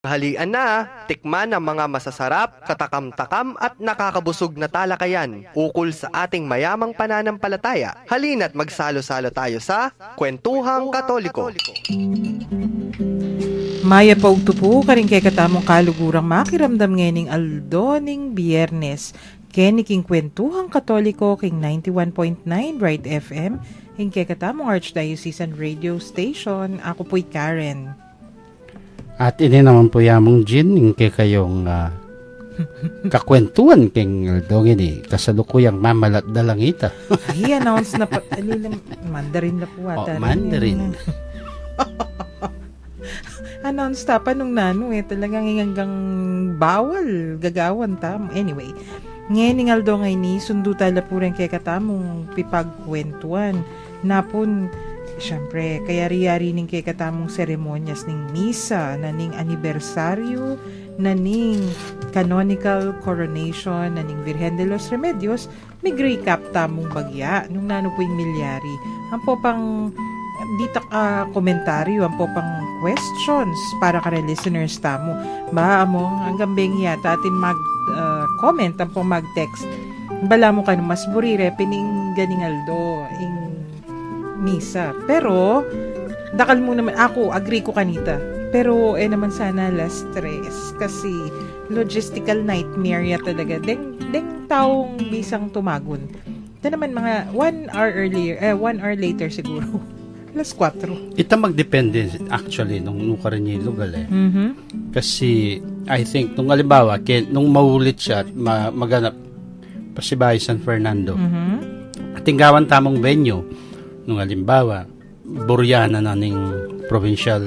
Halian na, tikman ang mga masasarap, katakam-takam at nakakabusog na talakayan ukol sa ating mayamang pananampalataya. Halina't magsalo-salo tayo sa Kwentuhang Katoliko. Maya paugtupo karing kay katamong kalugurang makiramdam ngening aldoning biyernes. Keniking Kwentuhang Katoliko king 91.9 Bright FM ing kay katamong Archdiocesan Radio Station. Ako po'y Karen. At ini naman po yamong Jin, ingke kayong kakwentuhan king dong ini, kasalukuyang mamalat dalangita. Ay, announce na pa, Mandarin na po ata. Mandarin. Announce ta pa nung nano talagang hanggang bawal, gagawan ta. Anyway, ngayon Aldo ngay ni, sundo tala po rin kay katamong pipagkwentuhan. Napon, siyempre, kaya riyari ning kay katamong seremonyas ning misa, naning anibersaryo, naning canonical coronation, naning Virgen de los Remedios, may recap tamong bagya, nung nano po yung milyari. Ang po pang, dita komentaryo, ang po pang questions para ka listeners tamo. Ba, among, hanggang beng yata atin mag-comment, ang po mag-text. Bala mo ka mas burire, pining ganingaldo, ing misa. Pero, dakal mo naman, ako, agree ko kanita. Pero, naman sana less stress. Kasi, logistical nightmare ya talaga. Deng taong bisang tumagon. Ito naman mga 1 hour later siguro. Alas 4. Ita magdepende actually nung ka rin yung lugar Mm-hmm. Kasi, I think, nung halimbawa, nung maulit siya at maganap pa si Bahay San Fernando, Mm-hmm. at tinggawan tamang venue, nung halimbawa, buryana na ning provincial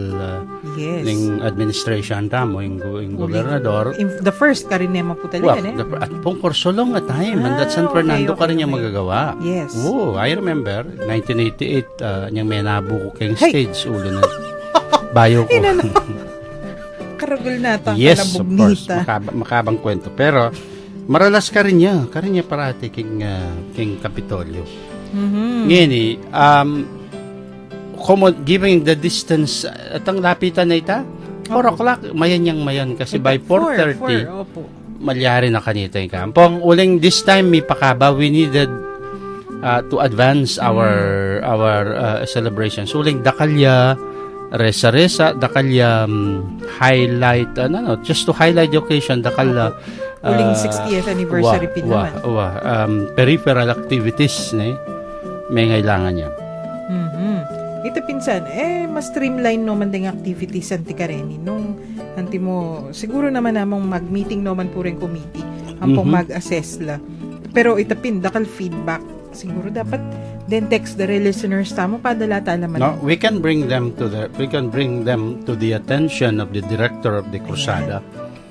Yes. ning administration tamo, yung gobernador. The first ka rin naman po talaga, At pong kursulong at time, and at San Fernando ka rin yung magagawa. Yes. Oh, I remember, 1988, niyang may nabuko kayong Hey! stage, ulo na bayo ko. Karagol na ito. Yes, of course, makabang kwento. Pero, maralas ka rin niya parati king Kapitolyo. Mm-hmm. Ngayon giving the distance, at ang lapitan na ita, 4 o'clock, mayan kasi by 4:30, opo. malyari na kanita yung kampong. Uling this time, may pakaba, we needed to advance our celebrations. Uling dakalya, resa-resa, dakalya highlight, just to highlight the occasion, dakalya, Uling 60th anniversary naman. Peripheral activities, may ngailangan niya. Mm-hmm. Ito pinsan, mas streamline naman ding activities anti kareni. Nung anti mo, siguro naman namang mag-meeting naman po rin committee. Ang pong mag-assess la. Pero ito dakal feedback. Siguro dapat then text the listeners tamo padala talaman. No, we can bring them to the attention of the director of the Crusada.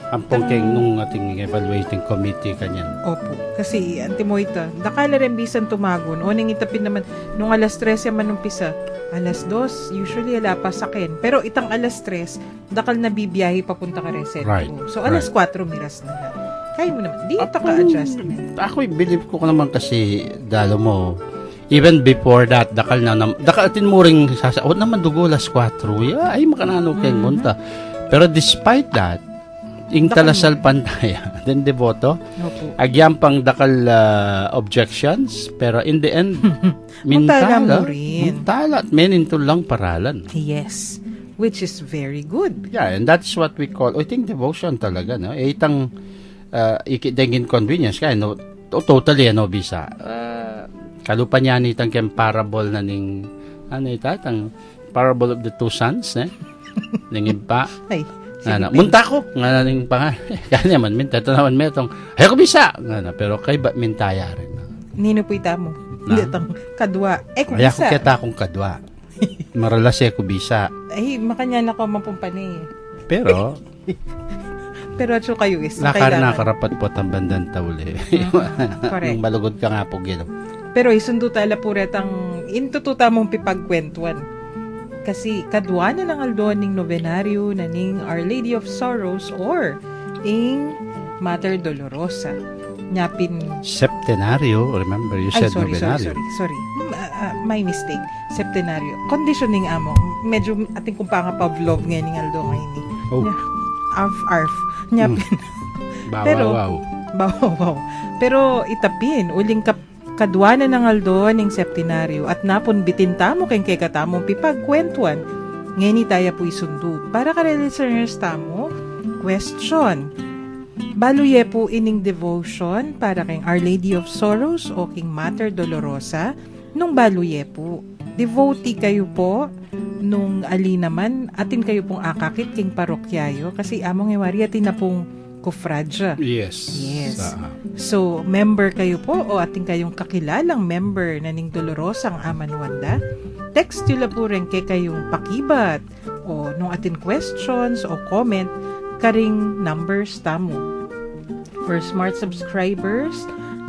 Ang pongking nung ating evaluating committee kanyan. Opo. Kasi, anti mo ito, dakala rin bisan tumagon. O ning itapin naman, nung alas 13 man umpisa, alas 2, usually ala pa sakin. Pero itang alas 3, dakal na bibiyahe papunta ka reset. Right. So, alas 4, miras na lang. Kaya mo naman. Di ito ka-adjustment. Ako, believe ko naman kasi, dalo mo, even before that, dakal atin mo rin naman dugo alas 4, ay makanano kayong munta. Pero despite that, ing talasal pantaya, then deboto, agyam pang dakal objections, pero in the end, mintala at meninto lang paralan. Yes, which is very good. Yeah, and that's what we call, I think devotion talaga, no? Itang ikideng inconvenience, kaya no, totally bisa. Kalupa niya itang kem parable na ning, itang parable of the two sons, ningin pa. Ay, munta ko nga ning pa kanya man minta tanawan metong ay ko bisa nga pero kay ba mintaya rin nino puita mo ditang kadwa ko bisa ay bisa ko kita akong kadwa maralas ko bisa ay makanya na ko mapumpani pero atso kayo is nakarapat po ang bandang tauli correct malugod ka nga po gilo pero isundo tala puretang intututa mong pipagkwentuan. Kasi kadwa na lang aldoan ning novenaryo na ning Our Lady of Sorrows or ing Mater Dolorosa. Nyapin... Septenaryo. Remember, you said novenaryo. Sorry. My mistake. Septenaryo. Conditioning amo. Medyo ating kumpanga Pavlov nga ning aldo ngayon. Oh. arf. Nyapin. Pero- Wow. Bawaw. Pero itapin, uling kadwana ng aldo ning septenaryo at napon bitin tamo ken kay katamong pipagkwentuan. Ngeni taya po isundo. Para ka listeners tamo, question. Baluye po ining devotion para kay Our Lady of Sorrows o King Mater Dolorosa nung baluye po. Devotee kayo po nung ali naman atin kayo pong akakit king parokyayo kasi among ewari atin na pong kufradya. Yes. So, member kayo po o ating kayong kakilalang member na ning Dolorosang Aman Wanda, text nyo po rin kay kayong pakibat o nung atin questions o comment karing numbers tamo. For smart subscribers,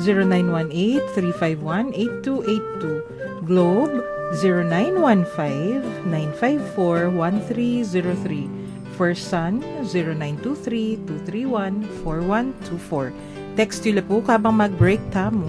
0918-351-8282, Globe 0915-954-1303, for Sun 0923-231-4124. Text nyo po kabang mag-break tamo.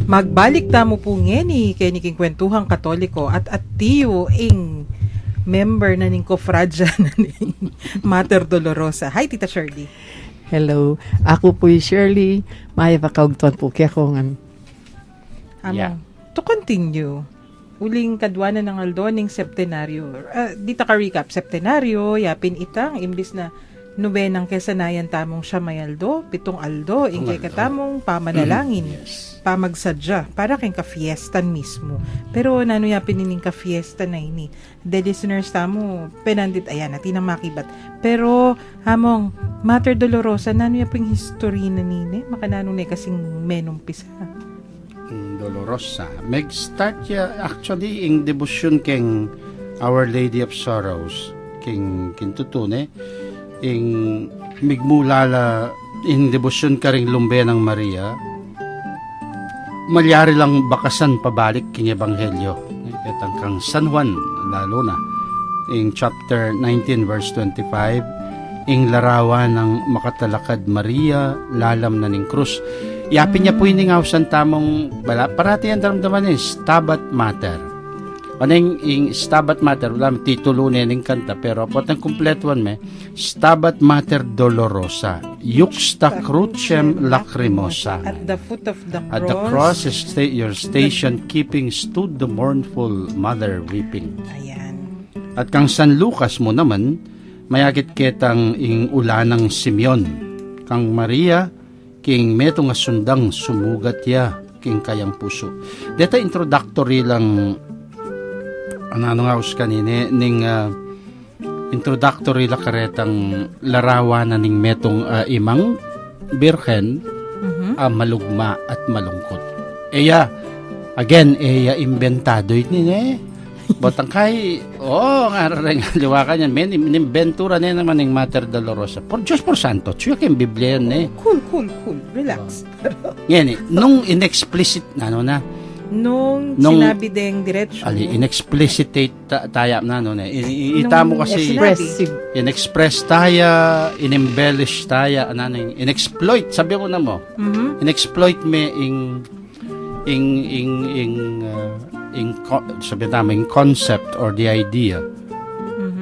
Magbalik tamo po ngeni kay niking kwentuhang Katoliko at tiyo ing member na ning kofradya na ning Mater Dolorosa. Hi, Tita Shirley. Hello. Ako po yung Shirley. May pakaugtuan po kaya ko nga. Yeah. To continue, uling kadwana ng aldo ning septenaryo. Dita ka recap, septenaryo, yapin itang, imbis na nobenang kesanayan tamong siya may aldo, 7 aldo, ingkay katamong pamanalangin. Yes. Pamagsadya, para kayong ka-fiestan mismo. Pero nano yapin nining ka-fiesta na ini. The listeners tamo, penandit, ayan, natin ang makibat. Pero, hamong, Mater Dolorosa, nano yapin history na nini? Makanano na kasing menumpisa. Dolorosa. Mag-start ya actually in devotion king Our Lady of Sorrows, king tutune. ing migmulala in debosyon ka ring lumbe ng Maria, malyari lang bakasan pabalik king ebanghelyo. Itang kang San Juan, lalo na, in chapter 19 verse 25, ing larawan ng makatalakad Maria, lalam na ning krus. Yapin niya po iningaw sa tamong, parati ang daramdaman niya, Stabat Mater. Anong ing Stabat Mater, wala titulo niya ng kanta, pero apot ang kumpletuan me, Stabat Mater Dolorosa, Yuxta Crucem Lacrimosa. At the foot of the cross. At the cross is your station, keeping stood the mournful mother weeping. Ayan. At kang San Lucas mo naman, mayakit ketang ing ulanang Simeon. Kang Maria, king meto nga sundang sumugat ya, king kayang puso. Deta introductory lang, ano nga us kanine, ning introductory la karetang larawan na ning metong imang birhen, malugma at malungkot. Eya, again, inventado yun eh. Botang kay, nga rin liwakan yan, men, inimbentura na naman ng Mater Dolorosa. Por Diyos por Santo, tsuya kayong Biblia yan eh. Cool. Relax. Yan eh, nung inexplicit, Nung sinabi ding diretsyo. Inexplicitate tayo na, ita mo kasi, Expressive. in-express tayo, in-embellish tayo, in-exploit, sabi ko na mo, in-exploit me sabi namin, concept or the idea.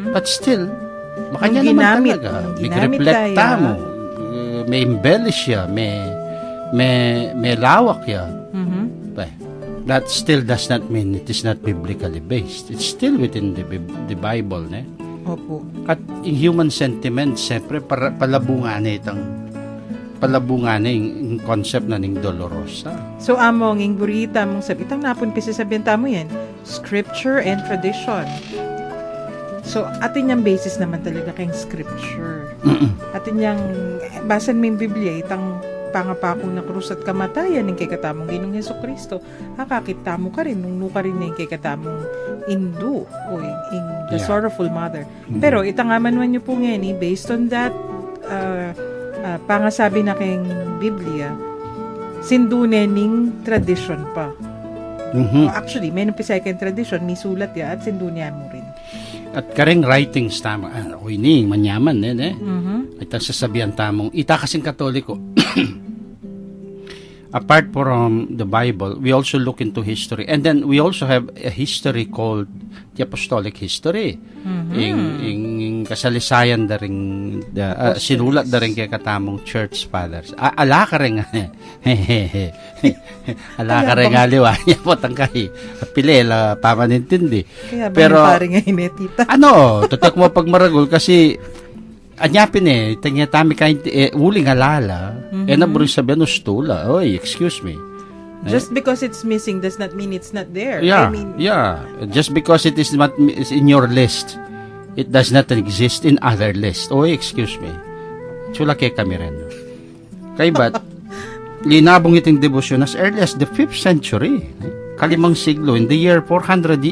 But still, makanya naman talaga. May reflect mo. May embellish ya, may lawak ya. That still does not mean it is not biblically based. It's still within the Bible, ne? Opo. At yung human sentiment, siyempre, palabungan yung concept na ning Dolorosa. So, among ing burita mong sabi, itang napon pisasabihan tamo yan, scripture and tradition. So, atin yung basis naman talaga kayong scripture. Atin yung, basan mo yung Biblia, itang pangapako na krus at kamatayan ng kay katamong Ginong Hesukristo, kakakita mo ka rin, nung ka rin ng kay katamong Indu, o in the sorrowful mother. Pero, itangaman man nyo po ngayon, based on that, pangasabi na kayong Biblia, sindunening tradition pa. Actually, may napisay kayong tradition, may sulat ya, at sindunya mo rin. At kareng writings tama, ako ini, manyaman, Ito sasabihan tamong, ita kasing Katoliko, apart from the Bible, we also look into history. And then we also have a history called the Apostolic History. Yung kasalisayan da rin, sinulat da rin kay katamong Church Fathers. Ala ka rin nga. Ala ka rin nga liwanya po tangkay. Pilela, pamanintindi. Kaya ba pero, yung pari nga inetita? tutak mo pag maragol kasi anyapin tanya tami kain uling halala naburi sabihan ustula. Oy, excuse me. Just because it's missing does not mean it's not there. Yeah, I mean, just because it is not is in your list, it does not exist in other list. Oy, excuse me. Chula kay kami rin. Kay ba't linabong iting devotion as early as the 5th century. Kalimang siglo in the year 400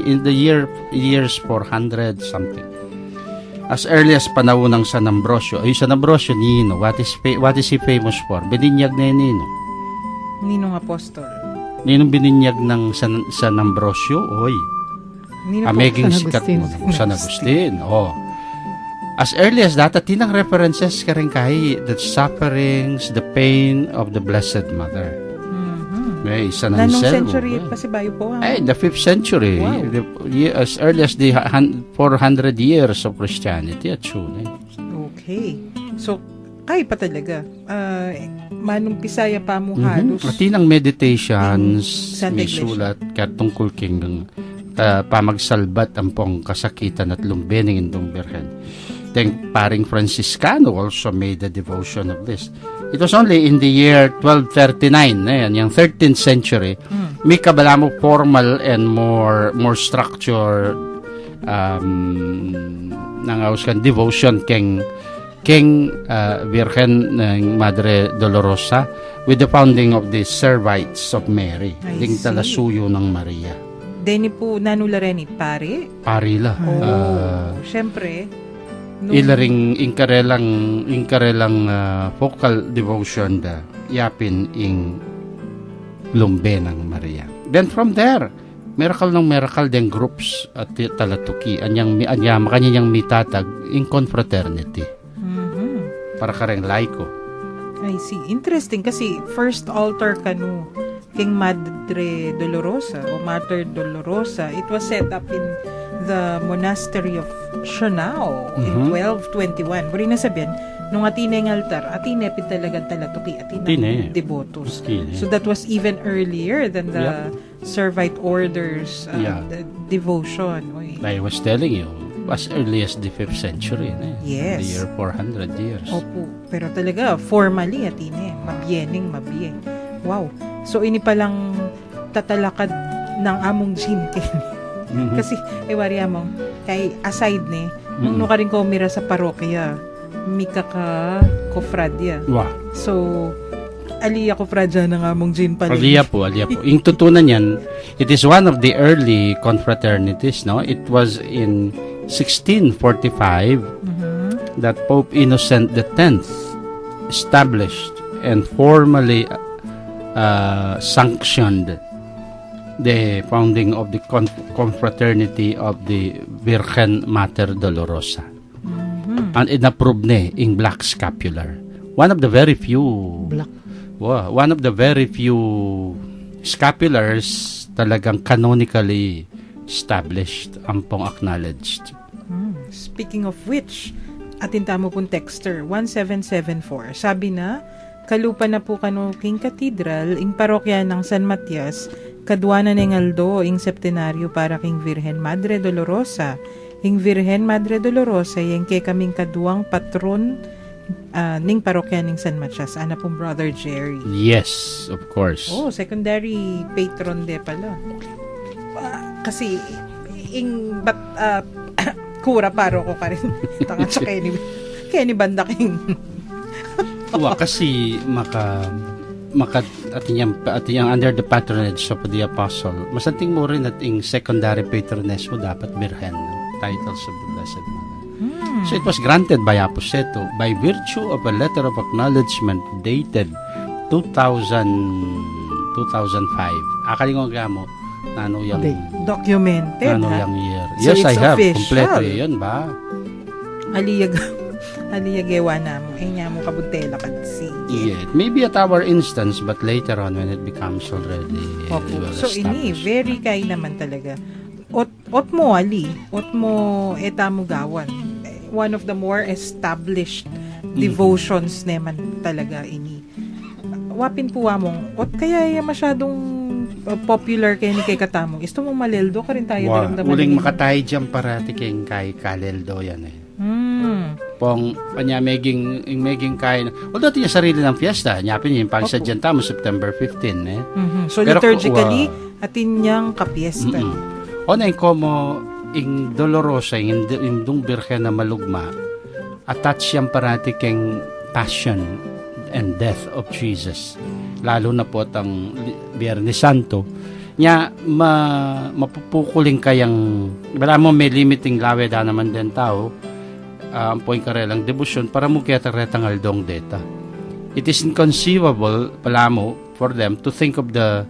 years 400 something. As early as panahon ng San Ambrosio. San Ambrosio, Nino, what is he famous for? Bininyag na yun, Nino. Ninong Apostol. Ninong bininyag ng San Ambrosio? Oy. Ameging sikat mo. San Agustin. As early as that, tinang references ka rin kay the sufferings, the pain of the Blessed Mother. May isa ng Nanong Anselmo. century pa si Bayo po? The 5th century. Wow. As early as the 400 years of Christianity at soon. Okay. So, kaya pa talaga. Manong Pisaya pa mo halos. Pati ng meditations, Santa may Iglesia. sulat katungkol king pamagsalbat ang pong kasakitan at lumbening indong birhen. Then, paring Franciscano also made a devotion of this. It was only in the year 1239, yung 13th century, may kabala mo formal and more structured devotion king Virgen ng Madre Dolorosa with the founding of the Servites of Mary, ding talasuyo ng Maria. Deni po nanula rin pare. Parila. Siyempre, Ilaring inkarelang focal devotion da yapin ing lumbe ng Maria. Then from there, miracle den groups at talatuki anyang makanyang mitatag in confraternity. Para kareng laiko. I see. Interesting kasi first altar kanu King Madre Dolorosa o Mater Dolorosa, it was set up in the monastery of Sianao in 1221. Buri na sabihin, nung atine ng altar, atine pin talagang talatuki, atine devotos. So that was even earlier than the Servite orders the devotion. I was telling you, as early as the 5th century. Yes. The year 400 years. Opo. Pero talaga, formally, atine, mabiening. Wow. So, ini palang tatalakad ng among Jinken. Kasi, wari mo, kay aside ni, nung ka rin ko umira sa parokya, mika ka kofradya. Wow. So, aliya kofradya ng among Jin pala. Aliya po. Yung tutunan yan, it is one of the early confraternities, no? It was in 1645 that Pope Innocent X established and formally sanctioned the founding of the confraternity of the Virgen Mater Dolorosa. And inapproved in black scapular. One of the very few scapulars talagang canonically established, ampong acknowledged. Speaking of which, atin tamo pong texter 1774, sabi na kalupa na po kano King Cathedral ing parokya ng San Matias kadwana ng Aldo ing septenaryo para King Virgen Madre Dolorosa. Ing Virgen Madre Dolorosa yung kay kaming kaduang patron ning parokya ng San Matias. Ana pong Brother Jerry. Yes, of course. Oh, secondary patron de pala. Kasi kura paro ko ka rin. Tanga sa Kenny Banda King. Kasi ating under the patronage of the Apostle, masanting mo rin at ing secondary patroness mo dapat Birhen, titles of the Blessed Mother. So it was granted by Aposeto by virtue of a letter of acknowledgement dated 2005. Akaling ko mo, nano yung documented, nano ha? yung year. So Yes, I have. official. Kompleto yun ba? Aliyagewa na mo. Ay mo kabuntela ka si. Yeah, it may be at our instance, but later on when it becomes already Opo. well So ini, established. very kay naman talaga. Ot mo eta mo gawan. One of the more established devotions naman talaga ini. Wapin po among, kaya masyadong popular kay ni kay katamong. Isto mo maleldo ka rin tayo daramdaman. Uling makatay dyan parati kay Kaleldo yan eh. Pong panya meging kay although tiya sarili ng fiesta nyapin yung pag sa dyan tamo September 15 eh. So Pero liturgically atin niyang kapiesta. Onay ko mo ing Dolorosa ing dung birhen na malugma attach yan parati keng passion and death of Jesus. Lalo na po ang Biyernes Santo nya mapupukuling kayang wala mo may limiting lawe da naman din tao ang point karelang devotion para mo kaya taretang aldong data. It is inconceivable pala mo for them to think of the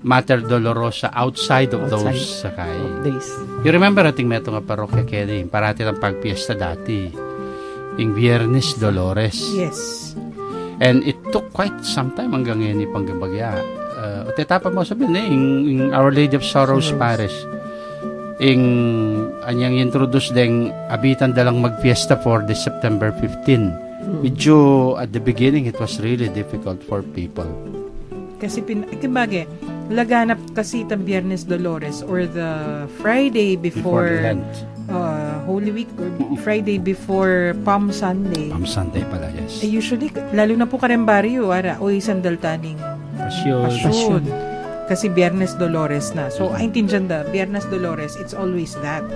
Mater Dolorosa outside of those sakay. days. You remember ating meto nga parokya kaya parati ng pagpiesta dati ing Viernes Dolores. Yes. And it took quite some time hanggang ngayon panggabagya. Tetapa mo sabihin in Our Lady of Sorrows Parish. Anyang introduce deng abitan dalang magfiesta for the September 15. Medyo at the beginning it was really difficult for people. Kasi kimbaga, laganap kasi itang Biyernes Dolores or the Friday before Lent. Holy Week or Friday before Palm Sunday. Palm Sunday pala, yes. Usually, lalo na po karembaryo, sandal taning Pasyon. Kasi Biyernes Dolores na. So, aintindihan da, Biyernes Dolores, it's always that.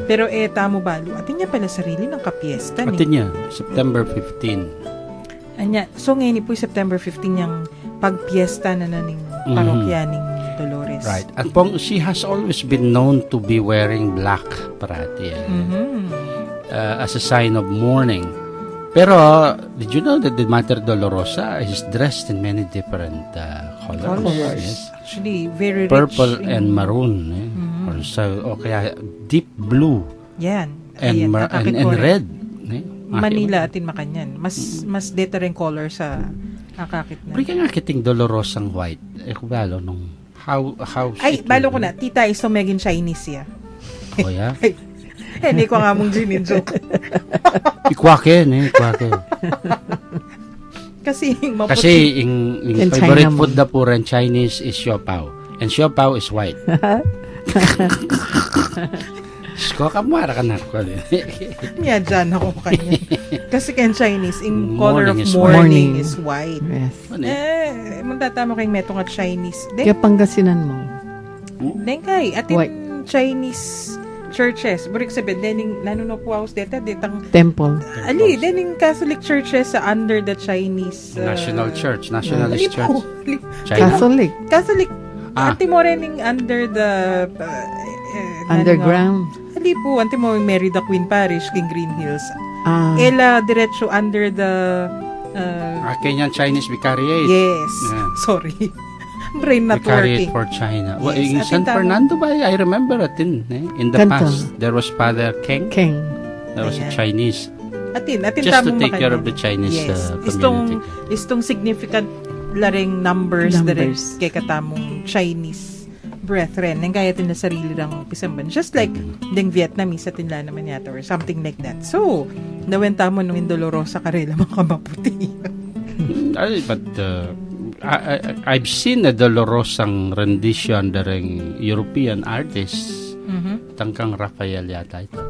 Pero tamo balo, atin niya pala sarili ng kapiesta. Atin niya, September 15. So, ngayon po September 15 yung pagpiesta na naning parokya ning Dolores. Right. At she has always been known to be wearing black parati. as a sign of mourning. Pero, did you know that the Mater Dolorosa is dressed in many different colors? Colors. Yes. Actually, very rich. Purple in- and maroon. Eh? Or so, o kaya deep blue Yan. and, Ayan, and nakakikore. red. Eh? Manila at Malacanang. Mas different color sa akakit na. Pero kaya nga kiting Dolorosang white. Kubalo nung how Ay, balo ko na. Tita, iso megin Chinese ya. O ya? Hindi ko nga mong gininjoke. Ikwaken eh. Ikwaken. Kasi maputi. Kasi yung In favorite China food na po rin Chinese is siopao. And siopao is white. Sko kamara ka na ko. Niya dyan ako kanya. Kasi kaya Chinese, in color of Morning is morning white. is white. Yes. Magtatama kayong metong at Chinese. Kaya Pangasinan mo. Dengkay, atin White. Chinese churches. Burik sabihin, dening nanuno po ako deta, detang Temple. ali, dening Catholic churches sa under the Chinese National Church, ali Nationalist Church. po, China. Catholic. Catholic. Ah. Anti mo rening under the Underground. Ali po, anti mo Mary the Queen Parish, King Green Hills. Ah, Ela diretso under the Kenyan Chinese Vicariate. yes. Yeah. Sorry. Brain not Vicariate working. for China. Well, Yes, in atin San tama. Fernando ba? I remember atin. In the Kanto. past, there was Father King. King. There was a Ayan. Chinese. Atin Just to tamong take care makanan. of the Chinese Yes. community. Istong significant laring numbers dere Numbers. kay katamong Chinese brethren nang kaya tin na sarili rang pisamban just like ding Vietnamese at tinla naman yata or something like that. So, nawenta mo nung Dolorosa Karela mga maputi. But I've seen a Dolorosang rendition daring European artists. Tangkang Rafael yata ito.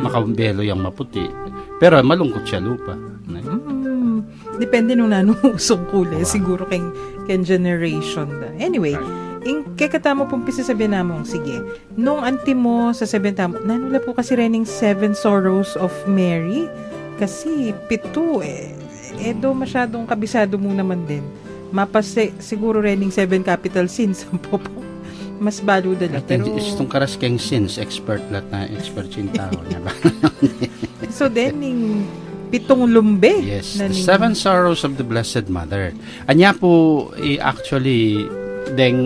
Makaumbelo yung maputi. Pero malungkot siya lupa. Depende nung nanusong kulay. Siguro kay generation da. Anyway, kay katamo pong pisasabihin namong, sige, nung anti mo sa 7 tamo, nanula po kasi rening 7 Sorrows of Mary. Kasi 7 do masyadong kabisado mo naman din. Mapase, siguro rening 7 capital sins po po. Mas balo dala. At Pero, itong karas keng sins, expert lahat na expert yung tao niya ba? so then, ning 7 lumbe. Yes, na the ning- 7 sorrows of the Blessed Mother. Anya po, actually,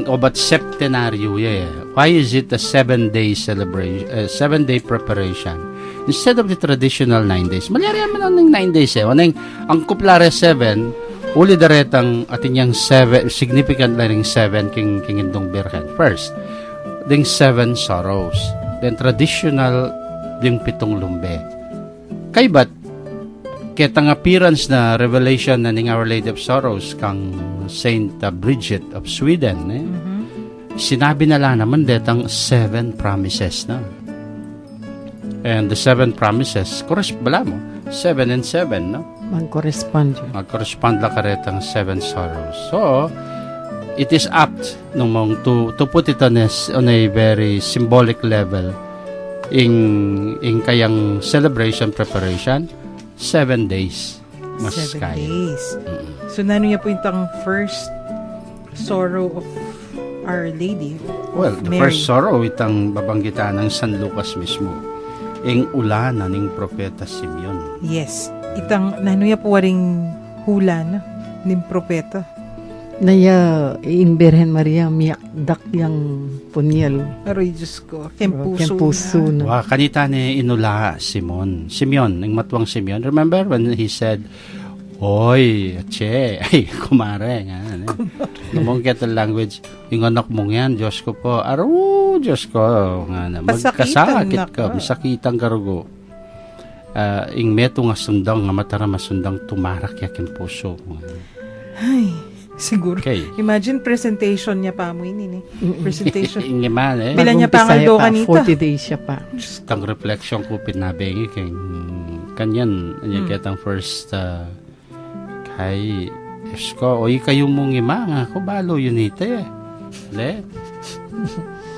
obat septenaryo, yeah. Why is it a 7-day celebration, 7-day preparation? Instead of the traditional 9 days. Malyari naman ng 9 days eh. Ang kuplare 7, uli daretang atin yung 7, significant lang 7 king indong birhen. First, ding 7 sorrows. Then traditional ding 7 lumbe. Kay ba't ketang appearance na revelation na ning Our Lady of Sorrows kang Saint Bridget of Sweden sinabi na lang naman detang 7 promises na. And the 7 promises, bala mo, 7 and 7, no? Mag-correspond yun. Mag-correspond lang karetang 7 sorrows. So, it is apt mong to put it on a very symbolic level in kayang celebration preparation, 7 days. Mas 7 kaya. days. So, nano niya po yung first sorrow of Our Lady. Well, the Mary. first sorrow itang babanggitan ng San Lucas mismo. Ing ulana ning propeta Simeon. Yes. Itang, nano niya po waring hula na ng propeta. Naya, in Birhen Maria, miyakdak yung punyal. Aroy, Diyos ko. Kempuso Kempuso na. na. Wa kanita ni inula Simeon, ng matuwang Simeon. Remember when he said, "Oy, che, ay kumare nga." Namong kettle language, yung anak mong yan, Diyos ko po. Aro, Diyos ko. Nga na, Pasakitan magkasakit na ka, ka. masakitang karugo. Ing meto nga sundang, nga matara masundang tumarak yakin puso. Ay, siguro. Okay. Imagine presentation niya pa mo ini. Presentation. Ing man eh. Bilan niya pa ang Mag-umpisa aldo pa, kanita. 40 days siya pa. Tang reflection ko pinabengi kay kanyan anya ketang first kay esko oy kayo mong ima nga ko balo yun ite le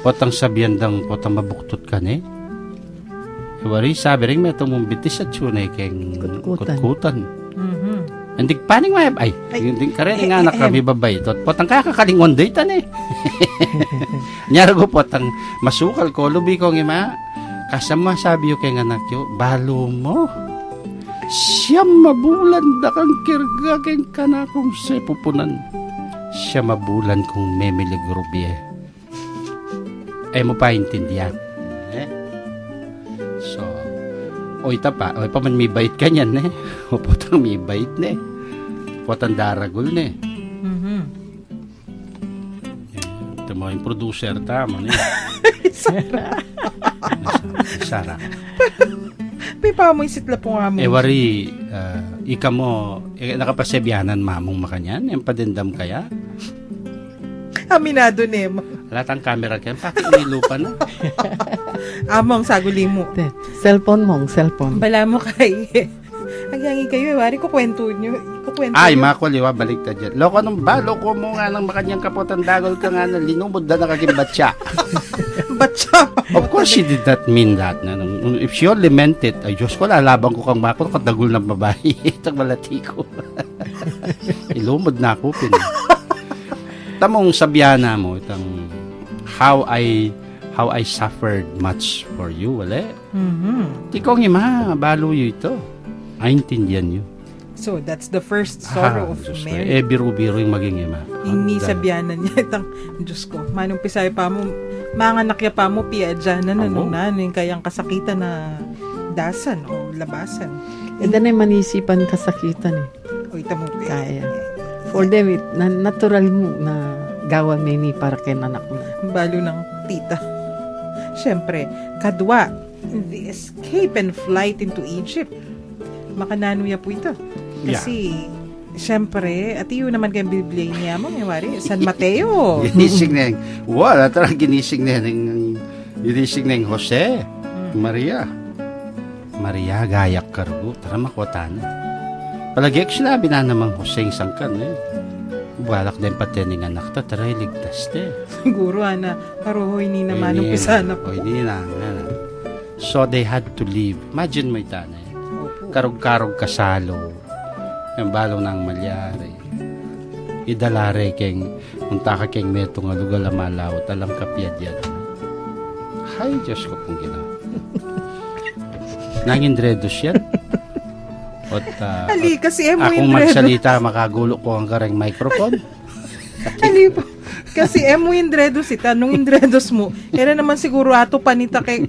potang sabihan dang potang mabuktot ka ni wari sabi ring meto mong bitis at sunay keng Kutkutan. kutkutan Mhm. hindi paning may ay hindi ka rin nga anak kami babay tot potang kakakalingon daytan eh nyara ko potang masukal ko lubi ko ng ima kasama sabi yung kay anak yo, balo mo. Siya mabulan da kang kirga keng kanakong sepupunan. Siya mabulan kong memilig rubye. Ay mo pa intindihan. So, oy tapa, oy pa man may bait kanyan o potang may bait potang daragol Mhm. Ito mo yung producer tama Sara. May pamoy sitla po nga mo. Wari, ika mo, nakapasebyanan mamong makanyan, yung padendam kaya? Aminado Nemo. Latang camera kaya, bakit may lupa na? Among saguli mo. Cellphone mong, cellphone. Bala mo kay. Agyangi kayo, wari kukwento nyo. Ay, makuliwa, balik ta dyan. Loko nung ba, loko mo nga ng makanyang kapotan dagol ka nga na linubod na nakakimbat siya. Batsa. Of course, she did not mean that. If she only meant it, ay Diyos ko, lalabang ko kang makul, katagol ng babae. Itang malati ko. Ilumod na ako, tamong sabyana mo, itang how I suffered much for you, wala. Tikong ima, balo yun ito. Aintindihan nyo. So, that's the first sorrow of Diyos ko, marriage. biro-biro yung maging ima. Ini sabyanan niya. Itang, Diyos ko, manong pisay pa mo, mga nakya pa mo, piya dyan na nung yung kayang kasakitan na dasan o labasan. And then ay manisipan kasakitan O itamo Kaya. For them, natural mo na gawan may ni para kay anak mo. balo ng tita. Siyempre, kadwa, the escape and flight into Egypt. Makananuya po ito. Kasi, siyempre, at iyo naman kayong Biblia niya mo, wari, San Mateo. Ginising na yung, wala talagang ginising na yung, ginising na yung Jose, Maria, gayak karugo, tara makuha na. Palagi sinabi na namang Jose yung sangkan, balak din pati ng anak ta, tara iligtas Siguro, ana, karuhoy ni naman nung pisana po. Hindi na. So, they had to leave. Imagine mo itana. Karog-karog kasalo. Yung balo ng malyari. Idalare keng, unta ka keng meto nga lugal amalaw, talang kapyad yan. Hay, Diyos ko pong gina. Nangin dredos yan. Ali, kasi emo akong yung magsalita, makagulo ko ang kareng microphone. Ali po. Kasi emo yung dredos ita. Nung indredos mo, era naman siguro ato panita kay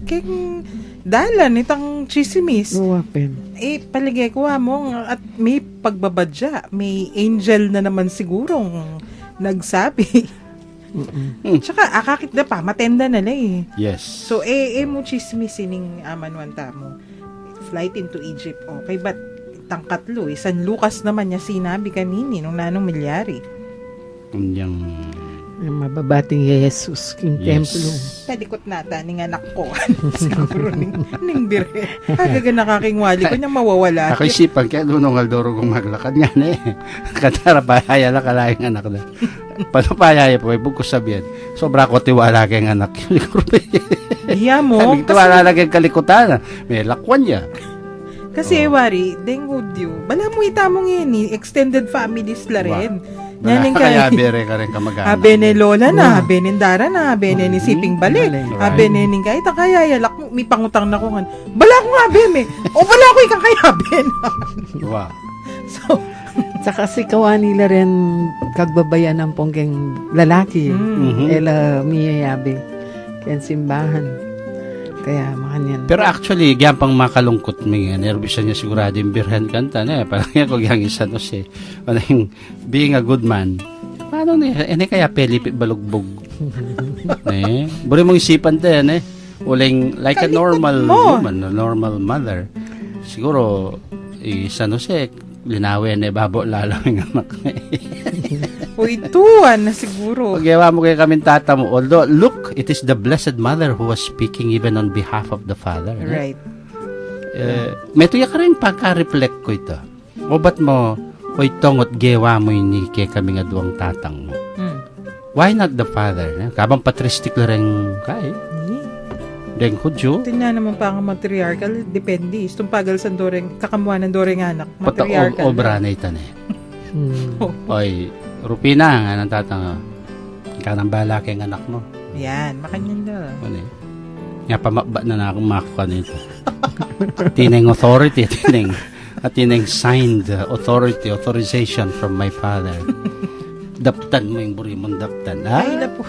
dalan itang chismis. Nuwapen. Paligay ko mo at may pagbabadya. May angel na naman sigurong nagsabi. Tsaka akakit na pa, matenda na Yes. So, mo chismis ining amanwanta mo. Flight into Egypt. Okay, but tangkatlo, San Lucas naman niya sinabi kanini nung nanong milyari. Yung Mababating Jesus king templo. Talikot nata ning anak ko. Siguro ning bire. Agaga nakakingwali ko niyang mawawala. Ako isipan kaya lunong aldoro kong maglakad nga Katara pahaya lang kalayang anak na. Paano pahaya po? Ibig ko sabihin. Sobra ko tiwala kayong anak. Hiya mo. Tiwala lang kayong kalikutan. May lakwan niya. Kasi wari, dengudyo. Bala mo itamong yun extended families la rin. Yanin Kaya bere ka rin kamag-anak. Abe ni Lola na, abe ni Dara na, abe ni Siping Balik, abe ni kahit kaya yalak mo, may pangutang na kuhan. Bala ko nga, abe me. O bala ko ikang kaya, abe na. Wow. So, Saka si kawan nila rin kagbabayan ng ponggeng lalaki. Ela miyayabi. Kaya simbahan. Kaya makanyan. Pero actually, gyan pang makalungkot mga nervousan niya sigurado yung birhen kanta na parang yan kung yung isa no si parang being a good man. Paano niya? Kaya Felipe Balugbog. Buri mong isipan din uling like a normal woman, a normal mother. Siguro, isa no si linawin babo lalo ng anak Uituan na siguro. Pag-ewa mo kayo kaming tata mo. Although, look, it is the Blessed Mother who was speaking even on behalf of the Father. Right. May tuya ka rin pagka-reflect ko ito. O ba't mo, o itong at gewa mo yun kay kami nga duwang tatang mo. Why not the Father? Kabang patristik na rin kay. Deng kudyo. Ito na naman pa ang matriarchal. Depende. Itong pagal sa doreng, kakamuan ng doreng anak. Pata Matriarchal. obra na ito Oy, Rupina, nga nang tatang. Ikaw nang bala kay anak mo. Yan, makanyan na. Ano Nga pamaba na akong makakuha nito. Tineng authority, tineng signed authorization from my father. Daptan mo yung buri mong daptan. Ay na po.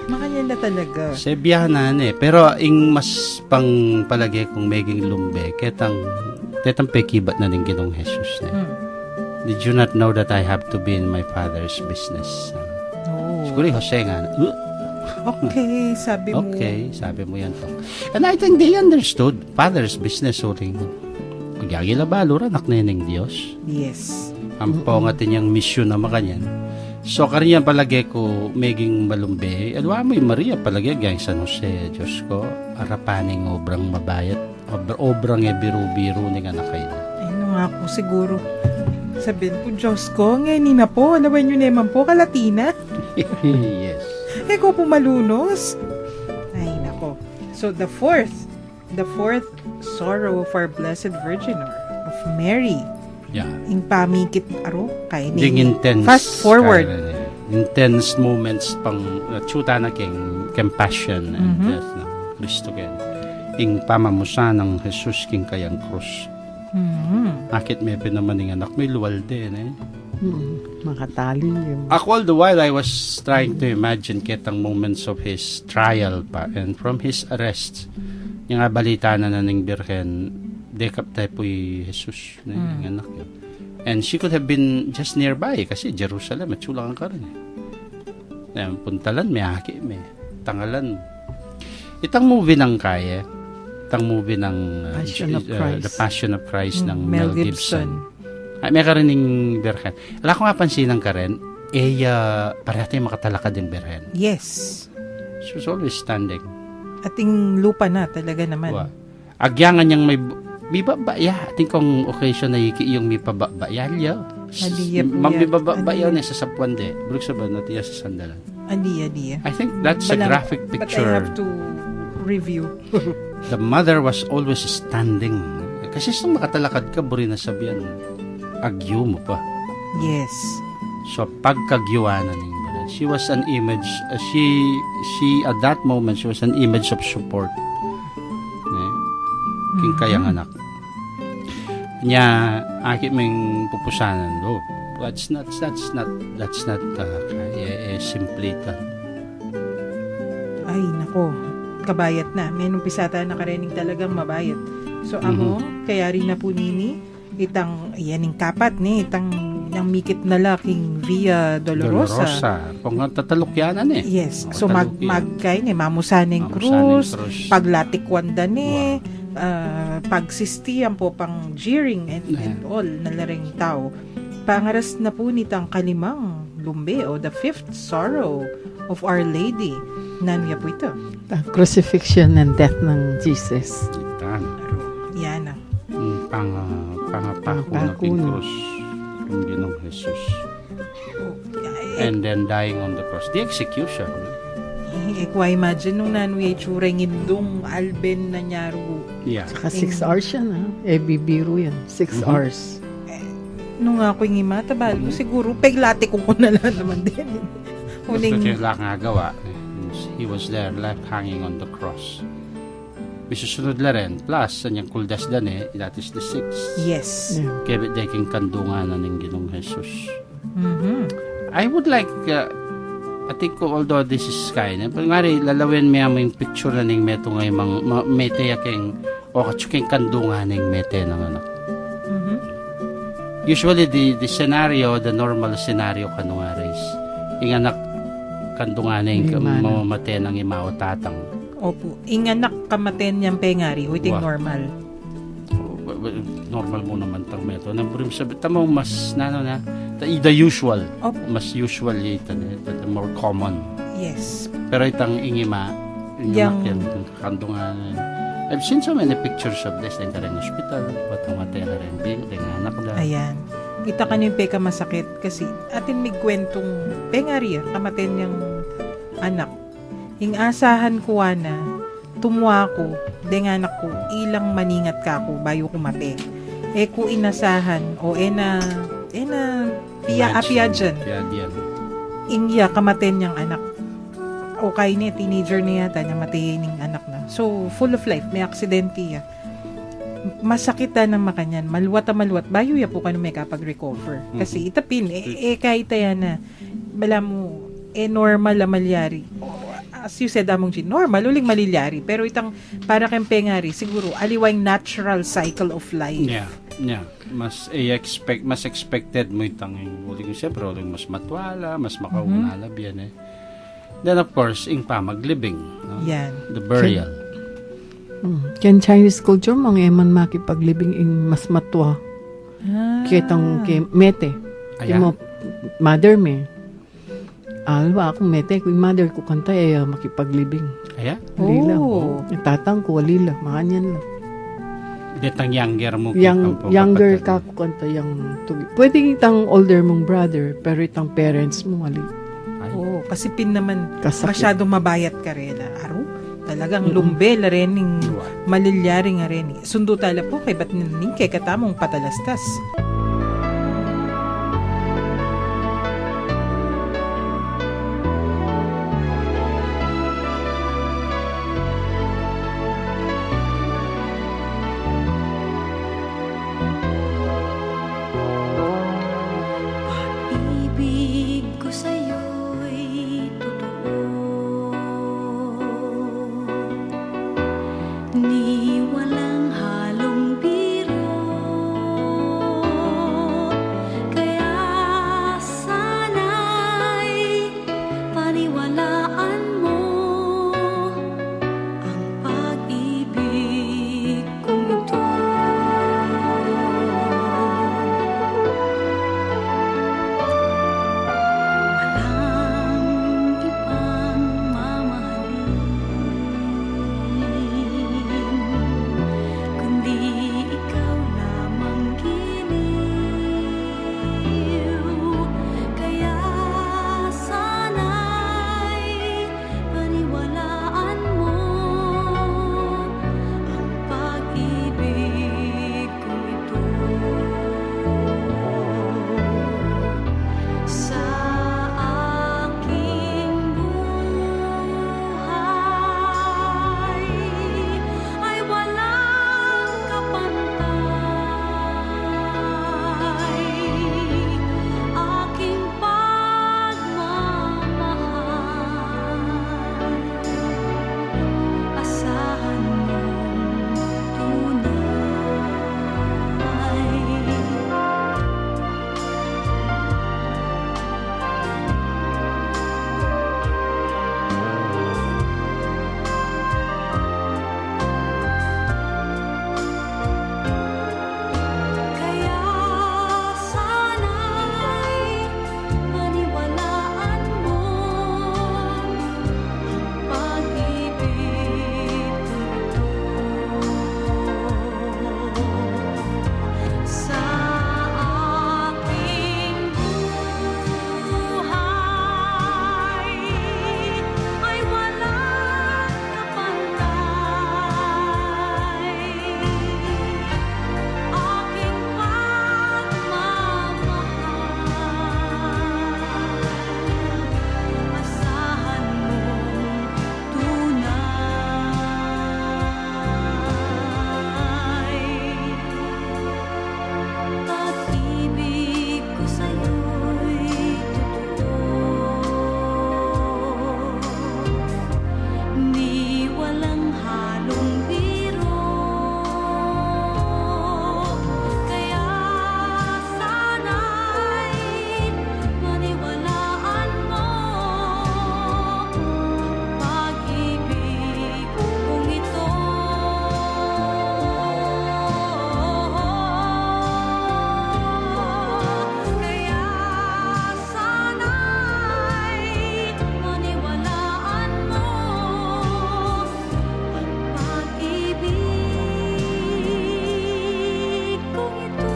Makanya na talaga. Sebiyanan Pero ing mas pang palagi kung meging lumbe, tetang pekibat na ning Ginong Jesus ne. Did you not know that I have to be in my father's business? Oh. Siguro Jose nga. Okay, sabi mo. Okay, sabi mo yan to. And I think they understood. Father's business uling. Magyagila ba, lura, anak na yung Diyos. Yes. Ang pangatin niyang mission na makanyan. So, kariyan palagi ko, meging malumbe. Alwa mo yung Maria palagi, gayang San Jose, Diyos ko, arapaning obrang mabayat, obrang biru-biru ni anak kayo. Ano nga po, siguro. Sabihin po, Diyos ko, ngayon na po, alawan nyo naman po, kalatina. Yes. Ko po malunos. Ay, nako. So, the fourth sorrow of our Blessed Virgin or of Mary. Yeah. Yung pamikit aro kay ni. Ding intense. Fast forward. Intense moments pang chuta na king compassion and death ng Kristo ken. Ing pamamusa ng Jesus king kayang krus. Akit may pinamaning anak may luwal din Makatali yun. Ako all the while I was trying to imagine kitang moments of his trial pa and from his arrest. Yung balita na naning Birhen dekap tayo po'y Jesus na yung anak yun. And she could have been just nearby kasi Jerusalem at sulangan ka rin puntalan may haki may tangalan itang movie ng kaya itang movie ng The Passion of Christ ng Mel Gibson ay may ka rin ng Birhen ala ko nga pansinan ka rin parehati makatalakad yung Birhen. Yes, she was always standing ating lupa na talaga naman. Agyangan niyang may bibabaya. Ating kong occasion na yung may pababaya. Mambibabaya na sa sapwande. Bruk sa ba natiya sa sandalan? Aliya. I think that's a graphic picture. But I have to review. The mother was always standing. Kasi kung makatalakad ka, buri na sabihan, agyo mo pa. Yes. So, pagkagyuanan niya. She was an image, she at that moment, she was an image of support. King kayang anak. Nya, akit ming pupusanan, that's not simply ta. Ay, nako. Kabayat na. May nung pisata na karinig talagang mabayat. So, amo, kaya rin na po nini, itang, yaning kapat ni, itang yang mikit na laking Via Dolorosa. Kung tatalukyanan Yes. So, magkay ni, mamusaning krus, paglatikwanda ni, pagsistiyan po pang jeering and all na laring tao. Pangaras na po nitang kalimang lumbe o the fifth sorrow of Our Lady. Nanuya po ito? The crucifixion and death ng Jesus. Yan na. Pangapako na pinkrus yung Ginong Jesus. And then dying on the cross. The execution. Kwa imagine nung nanuya itsura ngindong alben na nyaro. Yeah. Saka 6 hours yan bibiro yan. 6 hours. Nung ako yung imatabalo, siguro peglati ko na lang naman din. Gusto siya lang nga gawa. He was there, left hanging on the cross. Bisusunod la rin. Plus, anyang kuldas dan that is the 6th. Yes. Kaya deking kandungan na ng Ginong Jesus. Mm-hmm. I would like, I think although this is kind, pero nga rin, lalawin mo yung picture na ng meto ngayon, mete yaking, o katsuking kandungan ng mete ng anak. Mm-hmm. Usually, the scenario, the normal scenario kanunga rin, yung anak kandungan ng mamamate ng imao tatang. Opo. Inganak kamaten niyang pengari. Uiting normal. Normal mo naman tang meto. Naburim sabi, tamang mas, the usual. Opo. Mas usual ito, the more common. Yes. Pero itang ingima, yung kandungan. I've seen so many pictures of this. Yung kareng hospital, batang matay na rin, yung anak na. Ayan. Kita ka yung peka masakit kasi atin may kwentong pengari kamaten niyang anak. Ing asahan ko na tumuwa ko, anak ko, ilang maningat ka ko, bayo kumate. Ko inasahan, o piya dyan. Ingya, kamaten niyang anak. okay niya, teenager niya yata, namatay ng anak na. So, full of life, may aksidente ya. Masakit na ng makanyan, maluwat. Bayo ya po kano may kapag-recover. Kasi itapin, kahit yan na, bala mo, normal na malyari. As you said, among normal, uling malilyari. Pero itang, para kempengari, siguro, aliwang natural cycle of life. Yeah. Mas expected mo itang uling siyempre, uling mas matwala, mas makaunalab yan Then of course, ing pamaglibing. No? Yan. The burial. Ken Chinese culture, mga eman makipaglibing ing mas matwa. Kitang mete. Aya? Mo, mother me. Alwa akong mete, kung mother ko kanta, makipaglibing. Aya? Wali lang. Tatang ko, wali lang. Makanyan lang. Detang younger mo. Younger ka ko kanta yung pwede itang older mong brother, pero itang parents mo, wali. Kasi pin naman, Kasakit. masyadong mabayat ka rin. Talagang lumbel rin, malilyari nga rin. Sundo tala po, kay ba't nining kay katamong patalastas. Pag-ibig ko sa'yo'y totoo, ni walang halong biro, kaya sana'y paniwalaan mo ang pag-ibig kong ito. Walang ibang mamahalin, kundi ikaw lamang giliw. Kaya sana'y paniwalaan mo ang pag-ibig kong ito. Sa aking buhay ay walang kapantay, aking pagmamahal. Asahan mong tunay. Kaya sana'y paniwalaan mo ang pag-ibig kong ito. Sa aking buhay ay walang kapantay, aking pagmamahal. Asahan mong tunay. Pag-ibig ko sa'yo'y totoo, ni walang halong biro. Kaya sana'y maniwalaan mo ang pag-ibig kong ito. Kaya sana'y maniwalaan mo ang pag-ibig kong ito.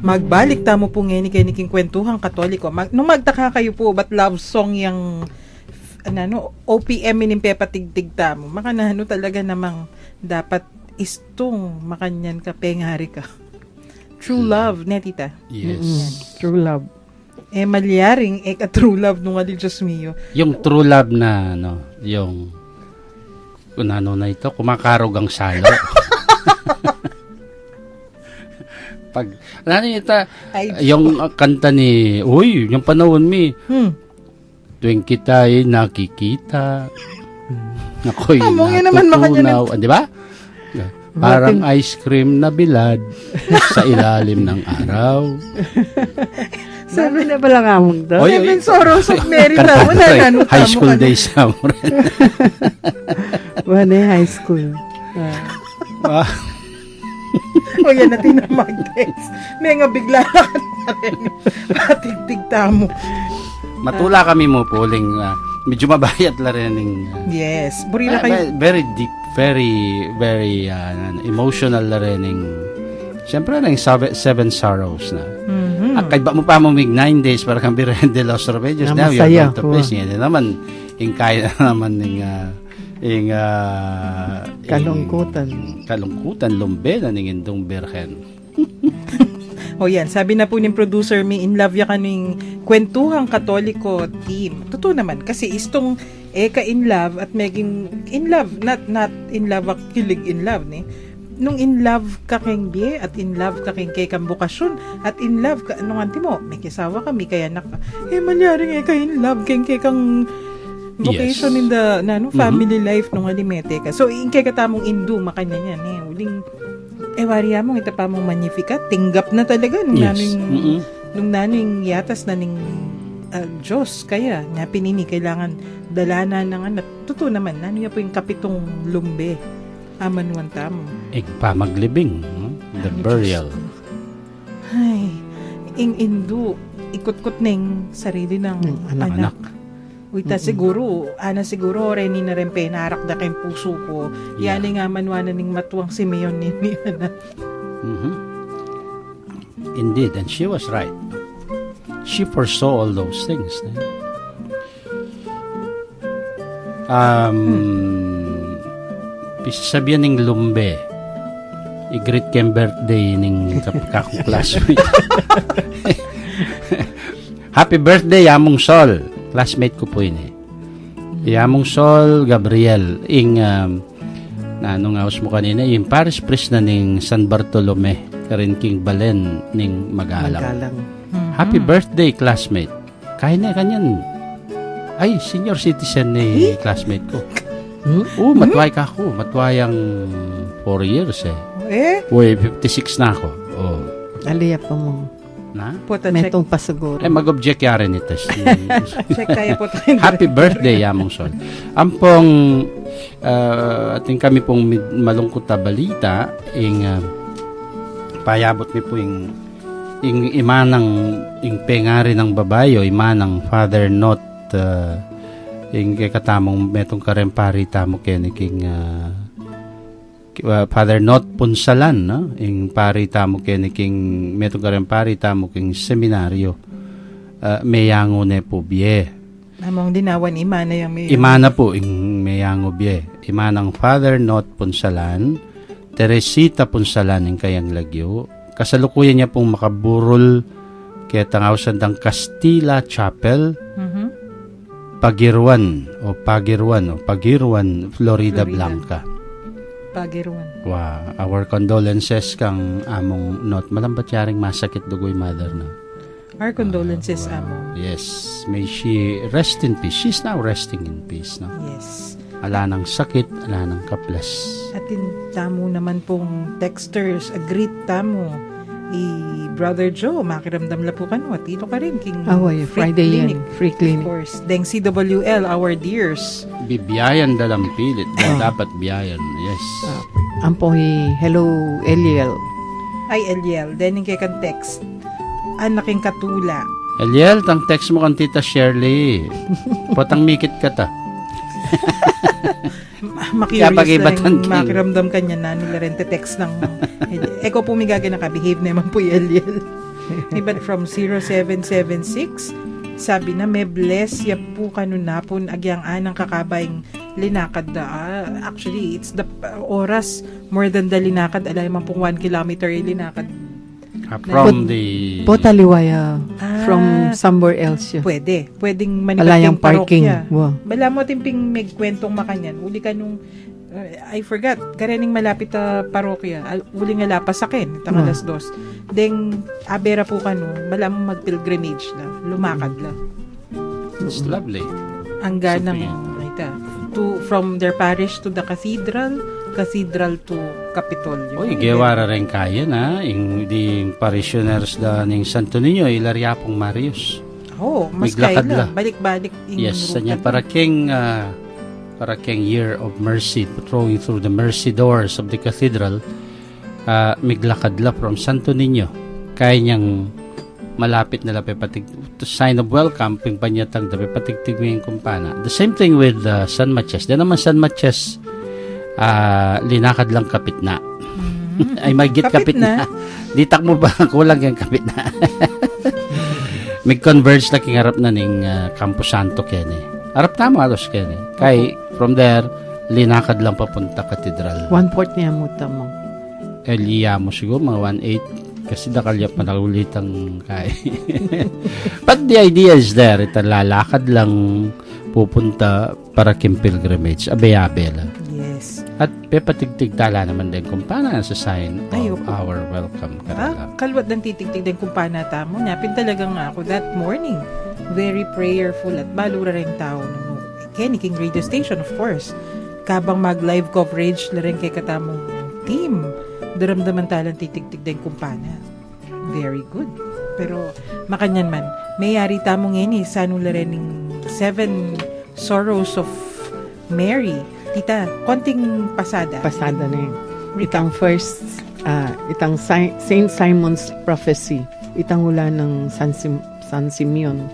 Magbalik tamo po ngayon kay niking kwentuhang Katoliko. Nung magtaka kayo po, ba't love song yung OPM inimpepatigtig ta mo. Maka na talaga namang dapat istong makanyan ka pengari ka. True love, netita. Yes. True love. Malyaring ka true love nung ali Diyos mio. Yung true love na, yung, kung ano na ito, kumakarog ang salo. Pag, yung kanta ni, yung panahon tuwing kita ay nakikita, ako'y Among yun naman, natutunaw. Di ba? Parang ice cream na bilad sa ilalim ng araw. Sabi na pala nga mong to. Seven Sorrows of Mary Kanta na mo na ko, nanuta high mo school ka na. days na mo rin. Wala high school. O yan natin na mag-text. May nga bigla na ka na rin. Patigtig ta mo. Matula kami mo puling, medyo mabayat la rin ng, Yes. Burila kayo. very deep, very, very emotional la rin ng, siyempre ng Seven Sorrows na. Kahit ba mo pa mamig 9 days para kang Virgen de los Remedios. Na Now you're masaya, going to place niya. Hindi naman, kaya naman ng kalungkutan, lumbe na ng indong Birhen. O yan, sabi na po ng producer mi, in love ya kaning kwentuhang katoliko team. Totoo naman, kasi istong ka in love at maging in love, not in love, kilig in love, ni. Nung in love ka keng biye at in love ka keng kay kang bukasyon at in love ka, anong anti mo, may kisawa kami, kaya manyaring ka in love keng kay kang vocation Yes. in the family life nung alimete ka. So, in kay katamong indu, makanya yan, uling wariya mong ita pa mong magnificat, tinggap na talaga nung Yes. nung naning yatas naning Diyos, kaya nga pinini kailangan dalanan ng totoo naman, niya po yung kapitong lumbe amanuan tamo. Pamaglibing, the burial. Ay, indu, ikot-kot ning sarili ng anak. Uita siguro, reni na rin penarak da kayong puso ko. Yeah. Yan nga manwana ning matuwang si Mayon ni anak. Indeed, and she was right. She foresaw all those things. Sabihan ng lumbe, i-greet kang birthday ng kakong classmate. Happy birthday, Yamong Sol. Classmate ko po yun Yamong Sol Gabriel. Anong house mo kanina? Yung parish priest na ng San Bartolome. Karin King Balen ng Magalang. Happy birthday, classmate. Kaya na kanyan. Ay, senior citizen ni classmate ko. Matway ka ako. Matway ang 4 years Uy, 56 na ako. Aliya pa mo. Na? Puta, check. Metong pasaguro. Mag-object yari nito. Check kaya po tayo. Happy birthday, Yamong Sol. Ampong, ating kami pong malungkot na balita, payabot mi po yung imanang, yung pengari ng babayo, imanang father not, yung katamong metong karempari tamo keniking, Father Not Punsalan, no? Yung pari tamo keniking metong karempari tamo king seminaryo. Mayango ne po biye. Among dinawan imana yung may... Imana po, yung mayango biye. Imanang Father Not Punsalan, Teresita Punsalan yung kayang lagyo. Kasalukuyan niya pong makaburol kaya tangawsan ng Castilla Chapel, Pagirwan, Florida Blanca. Pagirwan. Wow, our condolences kang among not malambat yaring masakit dugoy mother na. Our condolences, amo. Yes, may she rest in peace. She's now resting in peace, no? Yes. Ala ng sakit, ala ng kaplas. Atin tamo naman pong texters, greet tamo. Brother Joe, makiramdam la po kano. At ito ka rin, King Friday yan. Free Of clinic. course. Deng CWL, our dears. Bibiyayan dalam pilit. Dapat biyayan. Yes. Ampoy, hello, Eliel. Ay, Eliel. Then yung kay kan text. Anaking katula. Eliel, tang text mo kan Tita Shirley. Potang mikit ka ta. Makurious na pag-ibatan rin, makiramdam kanya na nila rin text ng Eko pumigaga na ka-behave naman po yung Eliel. But from 0776 sabi na may bless ya po kanunapon agyang anang kakabayng linakad da. Actually, it's the oras more than the linakad. Alay man pong 1 kilometer yung linakad. From the... Po taliwaya Ah. from somewhere else yun. Pwedeng Alayang manipating parking. parokya. Wow. Bala mo timping may kwentong makanyan. Uli ka nung, I forgot, karening malapit na parokya. Uli nga lapas akin, itang alas 2. Deng, abera po ka no, bala mo mag-pilgrimage na, lumakad lang. It's lovely. Ang ganang, Super. from their parish to the cathedral to Capitolio. Oy, gewara rin kaya na. Yung di parishioners da ng Santo Niño, Ilaria pong Marius. Oh, mas Miglakad kaya la. balik-balik in Yes, ruta sanya to. para keng year of mercy, patrolling through the mercy doors of the cathedral, miglakad la from Santo Niño. Kaya niyang malapit na lapi patig to sign of welcome ping panyatang dapi patigtig mo yung kumpana. The same thing with San Maches. Di naman San Maches, linakad lang kapit na. Ay magit kapit na. Di takmo ba kulang yung kapit na. Mag-converge na king harap na ning Campo Santo kene. Harap na mo alos kene. Kay from there linakad lang papunta katedral. 1/4 niya muta mo. Elia mo siguro mga 1/8 kasi nakalya pa nagulit ang kay. But the idea is there. Ito lalakad lang pupunta para king pilgrimage. Abe-abe lang. Yes. At pepatigtig tala naman din kung paano sa sign Ay, of opo. our welcome. Karala. Kalwat ng titigtig din kung paano tamo. Napin talaga nga ako that morning. Very prayerful at balura rin tao. Kenny King Radio Station, of course. Kabang mag-live coverage la rin kay katamong team. Daramdaman talang titigtig din kung paano. Very good. Pero makanyan man, mayari tamong ini sa nung la rin ng 7 Sorrows of Mary. Tita, konting pasada. Pasada na yun. Itang first, itang Saint Simon's Prophecy. Itang hula ng San Simeon.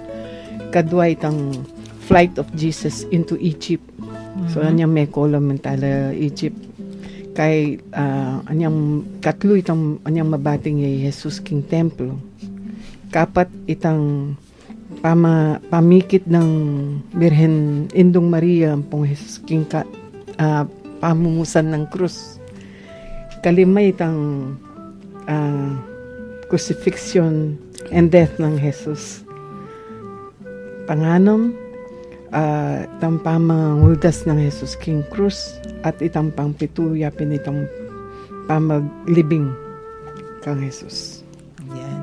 Kadwa itang Flight of Jesus into Egypt. So, anyang may kolam mentala Egypt. Kay, anyang katlo itang anyang mabating yung Jesus King Templo. Kapat itang pamikit ng Birhen Indong Maria pong Jesus King pamumusan ng krus. Kalima itang crucifixion and death ng Jesus. Panganom, itang pamanguldas ng Jesus King Cruz at itang pangpito yapin itang pamaglibing kang Jesus. Yan.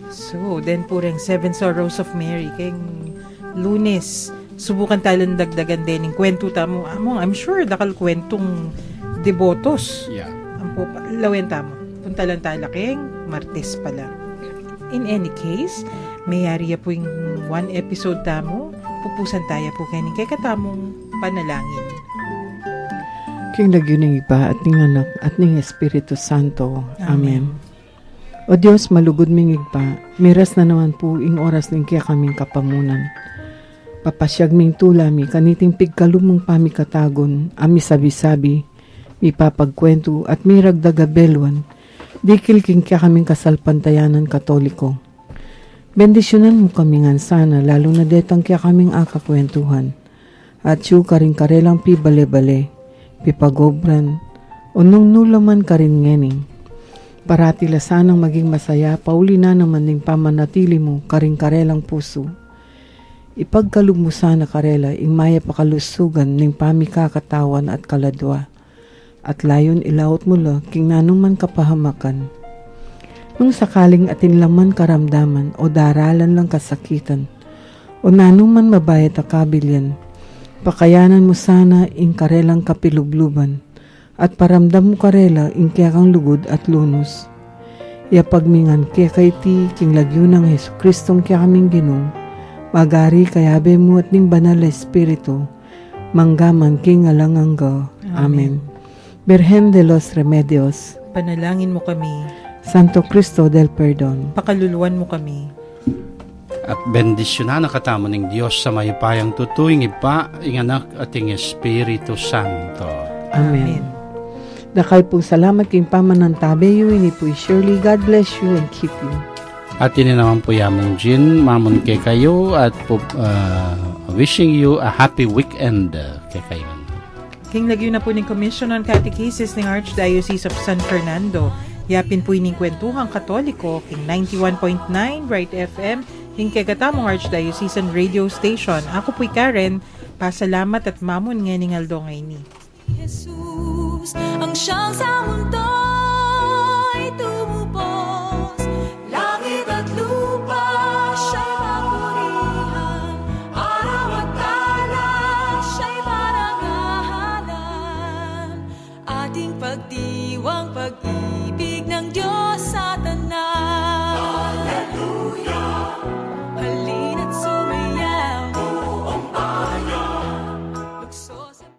So, then po rin 7 Sorrows of Mary. Kayong Lunes, subukan talang dagdagan din ng kwento tamo. Among, I'm sure, dakal kwentong devotos. Yeah. Ang po, lawin tamo. Punta lang tala kayong Martes pala. In any case, mayari po yung 1 episode tamo. Pupusan tayo po kayo kay katamong panalangin. King nagyuning iba at ning anak at ning Espiritu Santo. Amen. O Diyos, malugod ming igpa, miras na naman po ing oras ning kaya kaming kapamunan. Papasyag ming tulami, kaniting pigkalumong pamikatagon, ami sabi-sabi, mi papagkwento at mi ragdagabelwan, dikil king kaya kaming kasalpantayanan katoliko. Bendisyonan mo kami nga sana, lalo na detang kaya kaming akakwentuhan, at siyo ka rin karelang pi bale-bale, pipagobran, unong nulaman ka rin ngening. Parati la sanang maging masaya, pauli na naman ning pamanatili mo, karing karelang puso. Ipagkalog mo sana karela, ing maya pakalusugan ning pamikakatawan at kaladwa. At layon ilaot mo la, king nanuman kapahamakan. Nung sakaling atin laman karamdaman, o daralan lang kasakitan, o nanuman mabayat akabilyan, pakayanan mo sana ing karelang kapilubluban, at paramdam mo karela ing kaya kang lugod at lunos. Iapagmingan kaya kay ti king lagyo ng Hesus Kristong kaya kaming ginong, magari kayabe mo at ning banal na Espiritu, manggaman king alangangga. Amen. Birhen de los Remedios, Panalangin mo kami. Santo Cristo del Perdon, Pakaluluwan mo kami. At bendisyonan ang katamo ng Diyos sa mayupayang tutuing ipa, ing anak at ing Espiritu Santo. Amen. Dakay po salamat king pamanantabe yu, ini po surely God bless you and keep you. At ini naman po yamong Jin, mamon kay kayo at po, wishing you a happy weekend kay kayo. King lagyo na po ng Commission on Catechesis ng Archdiocese of San Fernando. Yapin po ining kwentuhang Katoliko, King 91.9 Bright FM, King kagatamong Archdiocesan Radio Station. Ako po'y Karen, pasalamat at mamon nga ning aldo ngay ni. Jesus, ang siyang sa mundo'y tumubos, langit at lupa siya'y papurihan, araw at kalan siya'y parangalan, ating pagdiwang pag-ibig.